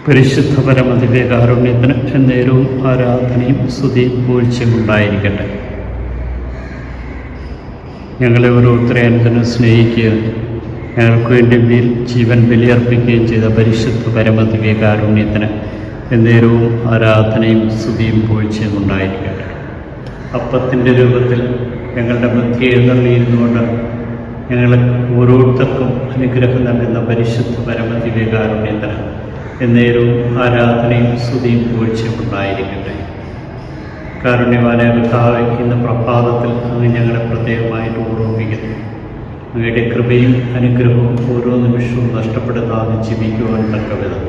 പരിശുദ്ധ പരമദിവ്യകാരുണ്യത്തിന് എന്നേരവും ആരാധനയും സ്തുതിയും പൂഴ്ചയും ഉണ്ടായിരിക്കട്ടെ. ഞങ്ങളെ ഓരോരുത്തരെ അനുദിനം സ്നേഹിക്കുകയും ഞങ്ങൾക്ക് വേണ്ടി ജീവൻ ബലിയർപ്പിക്കുകയും ചെയ്ത പരിശുദ്ധ പരമദിവ്യകാരുണ്യത്തിന് എന്നേരവും ആരാധനയും സ്തുതിയും പൂഴ്ചയും ഉണ്ടായിരിക്കട്ടെ. അപ്പത്തിൻ്റെ രൂപത്തിൽ ഞങ്ങളുടെ മധ്യേ എഴുന്നള്ളിയിരുന്നുകൊണ്ട് ഞങ്ങളെ ഓരോരുത്തർക്കും അനുഗ്രഹം നൽകുന്ന പരിശുദ്ധ പരമദിവ്യകാരുണ്യത്തിന് എന്നേരവും ആരാധനയും സ്തുതിയും പൂഴ്ചയും ഉണ്ടായിരിക്കട്ടെ. കാരുണ്യവാനായ കർത്താവേ, ഇന്ന് പ്രഭാതത്തിൽ അങ്ങ് ഞങ്ങളെ പ്രത്യേകമായിട്ട് ഓർമ്മിപ്പിക്കുന്നു. അങ്ങയുടെ കൃപയും അനുഗ്രഹവും ഓരോ നിമിഷവും നഷ്ടപ്പെടുത്താതെ ജീവിക്കുവാൻ തക്കവിധം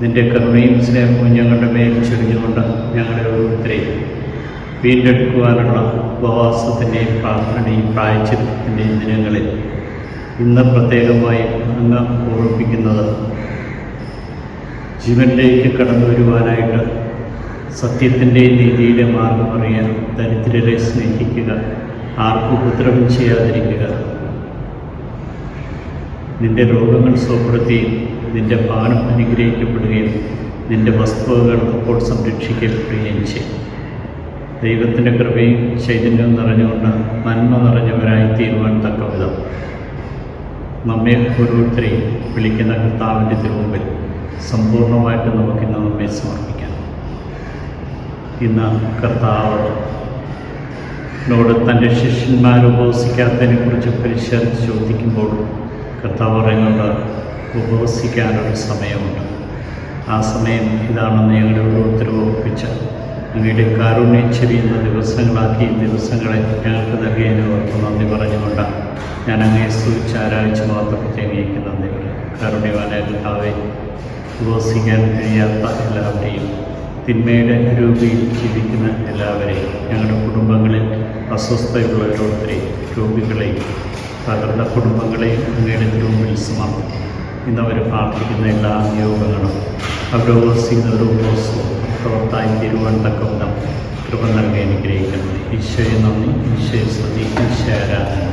നിൻ്റെ കരുണയും സ്നേഹവും ഞങ്ങളുടെ മേൽ ചൊരിഞ്ഞുകൊണ്ട് ഞങ്ങളെ ഓരോരുത്തരെയും വീണ്ടെടുക്കുവാനുള്ള ഉപവാസത്തിൻ്റെയും പ്രാർത്ഥനയുടെയും പ്രായശ്ചിത്തത്തിൻ്റെയും ദിനങ്ങളിൽ ഇന്ന് പ്രത്യേകമായി അങ്ങ് ഓർമ്മിപ്പിക്കുന്നത് ജീവനിലേക്ക് കടന്നു വരുവാനായിട്ട് സത്യത്തിൻ്റെയും നീതിയുടെ മാർഗമറിയാൻ ദരിദ്രരെ സ്നേഹിക്കുക, ആർക്കും ഉപദ്രവം ചെയ്യാതിരിക്കുക, നിൻ്റെ രോഗങ്ങൾ സുഖപ്പെടുത്തുകയും നിൻ്റെ പാനം അനുഗ്രഹിക്കപ്പെടുകയും നിൻ്റെ വസ്തുവകൾ അപ്പോൾ സംരക്ഷിക്കപ്പെടുകയും ചെയ്യും. ദൈവത്തിൻ്റെ കൃപയും ചൈതന്യവും നിറഞ്ഞുകൊണ്ട് നന്മ നിറഞ്ഞവരായി തീരുവാൻ തക്കവിധം നമ്മെ ഓരോരുത്തരെയും വിളിക്കുന്ന കർത്താവിൻ്റെ തിരുമുമ്പിൽ സമ്പൂർണ്ണമായിട്ട് നമുക്കിന്ന് നമ്മെ സമർപ്പിക്കാം. ഇന്ന് കർത്താവിനോട് തൻ്റെ ശിഷ്യന്മാർ ഉപവസിക്കാത്തതിനെക്കുറിച്ച് പരിശോധിച്ച് ചോദിക്കുമ്പോൾ കർത്താവ് പറയുന്നുണ്ട്, ഉപവസിക്കാനൊരു സമയമുണ്ട്. ആ സമയം ഇതാണെന്ന് ഞങ്ങളുടെ ഓരോരുത്തരും ഓർപ്പിച്ച് അങ്ങയുടെ കാരുണ്യം ചെറിയുന്ന ദിവസങ്ങളാക്കി ദിവസങ്ങളെ ഞങ്ങൾക്ക് നൽകിയതിന് ഓർത്ത് നന്ദി പറഞ്ഞുകൊണ്ട് ഞാൻ അങ്ങയെ സ്തുതിച്ച് ആരാധിച്ച് മാത്രം തേങ്ങിയിരിക്കുന്ന നന്ദി പറയും. കാരുണ്യവാനായ കർത്താവേ, ഉപവസിക്കാൻ കഴിയാത്ത എല്ലാവരെയും, തിന്മയുടെ രൂപയിൽ ജീവിക്കുന്ന എല്ലാവരെയും, ഞങ്ങളുടെ കുടുംബങ്ങളിൽ അസ്വസ്ഥതയുള്ളവരോരുത്തരെയും, രോഗികളെയും തകർന്ന കുടുംബങ്ങളെയും അങ്ങയുടെ തിരുമുമ്പിൽ സമർപ്പിക്കും. ഇന്നവർ പ്രാർത്ഥിക്കുന്ന എല്ലാ നിയോഗങ്ങളും അവരുടെ ഉപവസിക്കുന്നവരുടെ ഉപവാസവും പ്രവർത്തായി തീരുവാൻ തക്കവിധം കൃപ നൽകി അനുഗ്രഹിക്കുന്നു. ഈശോയെ നന്ദി, ഈശോയെ സ്തുതി, ഈശോ ആരാധന.